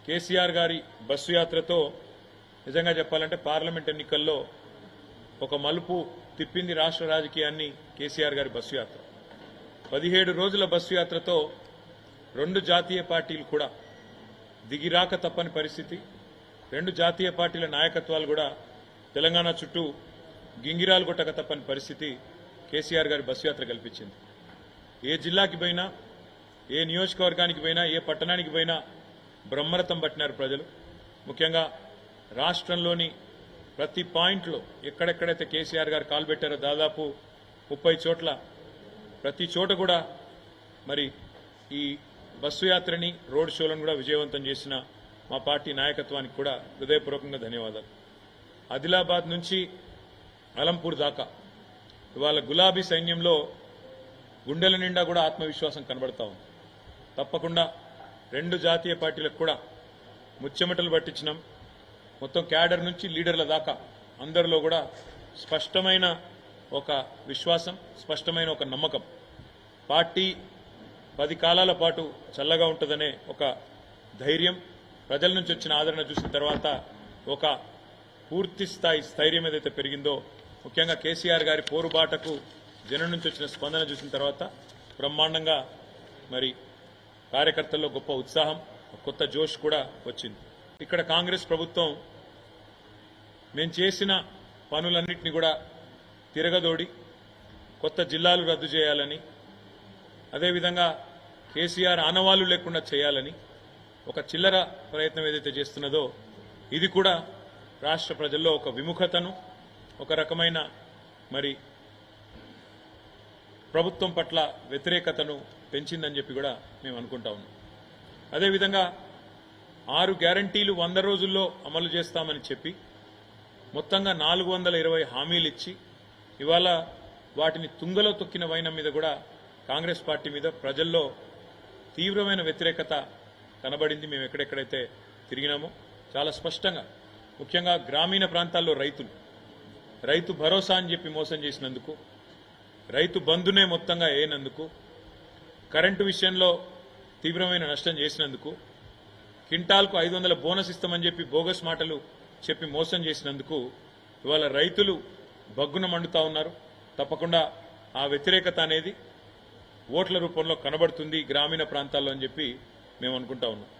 కేసీఆర్ గారి బస్సు యాత్రతో నిజంగా చెప్పాలంటే పార్లమెంట్ ఎన్నికల్లో ఒక మలుపు తిప్పింది రాష్ట్ర రాజకీయాన్ని కేసీఆర్ గారి బస్సు యాత్ర. 17 రోజుల బస్సు యాత్రతో 2 జాతీయ పార్టీలు కూడా దిగిరాక తప్పని పరిస్థితి. 2 జాతీయ పార్టీల నాయకత్వాలు కూడా తెలంగాణ చుట్టూ గింగిరాలు కొట్టక తప్పని పరిస్థితి కేసీఆర్ గారి బస్సు యాత్ర కల్పించింది. ఏ జిల్లాకి పోయినా, ఏ నియోజకవర్గానికి పోయినా, ఏ పట్టణానికి పోయినా బ్రహ్మరథం పట్టినారు ప్రజలు. ముఖ్యంగా రాష్ట్రంలోని ప్రతి పాయింట్లో ఎక్కడెక్కడైతే కేసీఆర్ గారు కాలు పెట్టారో దాదాపు 30 చోట్ల ప్రతి చోట కూడా మరి ఈ బస్సు యాత్రని, రోడ్ షోలను కూడా విజయవంతం చేసిన మా పార్టీ నాయకత్వానికి కూడా హృదయపూర్వకంగా ధన్యవాదాలు. ఆదిలాబాద్ నుంచి అలంపూర్ దాకా ఇవాళ గులాబీ సైన్యంలో గుండెల నిండా కూడా ఆత్మవిశ్వాసం కనబడతా ఉంది. తప్పకుండా 2 జాతీయ పార్టీలకు కూడా ముచ్చెమటలు పట్టించినాం. మొత్తం క్యాడర్ నుంచి లీడర్ల దాకా అందరిలో కూడా స్పష్టమైన ఒక విశ్వాసం, స్పష్టమైన ఒక నమ్మకం. పార్టీ 10 కాలాల పాటు చల్లగా ఉంటుందనే ఒక ధైర్యం, ప్రజల నుంచి వచ్చిన ఆదరణ చూసిన తర్వాత ఒక పూర్తి స్థాయి స్థైర్యం ఏదైతే పెరిగిందో, ముఖ్యంగా కేసీఆర్ గారి పోరుబాటకు జనం నుంచి వచ్చిన స్పందన చూసిన తర్వాత బ్రహ్మాండంగా మరి కార్యకర్తల్లో గొప్ప ఉత్సాహం, కొత్త జోష్ కూడా వచ్చింది. ఇక్కడ కాంగ్రెస్ ప్రభుత్వం మేము చేసిన పనులన్నింటినీ కూడా తిరగదోడి కొత్త జిల్లాలు రద్దు చేయాలని, అదేవిధంగా కేసీఆర్ ఆనవాళ్లు లేకుండా చేయాలని ఒక చిల్లర ప్రయత్నం ఏదైతే చేస్తున్నదో ఇది కూడా రాష్ట్ర ప్రజల్లో ఒక విముఖతను, ఒక రకమైన మరి ప్రభుత్వం పట్ల వ్యతిరేకతను పెంచిందని చెప్పి కూడా మేము అనుకుంటా ఉన్నాం. అదేవిధంగా 6 గ్యారంటీలు 100 రోజుల్లో అమలు చేస్తామని చెప్పి మొత్తంగా 420 హామీలు ఇచ్చి ఇవాళ వాటిని తుంగలో తొక్కిన వైనం మీద కూడా కాంగ్రెస్ పార్టీ మీద ప్రజల్లో తీవ్రమైన వ్యతిరేకత కనబడింది. మేము ఎక్కడెక్కడైతే తిరిగినామో చాలా స్పష్టంగా, ముఖ్యంగా గ్రామీణ ప్రాంతాల్లో రైతు భరోసా అని చెప్పి మోసం చేసినందుకు, రైతు బంధునే మొత్తంగా వేయనందుకు, కరెంటు విషయంలో తీవ్రమైన నష్టం చేసినందుకు, క్వింటాల్కు 500 బోనస్ ఇస్తామని చెప్పి బోగస్ మాటలు చెప్పి మోసం చేసినందుకు ఇవాళ రైతులు బగ్గున మండుతా ఉన్నారు. తప్పకుండా ఆ వ్యతిరేకత అనేది ఓట్ల రూపంలో కనబడుతుంది గ్రామీణ ప్రాంతాల్లో అని చెప్పి మేము అనుకుంటా ఉన్నాం.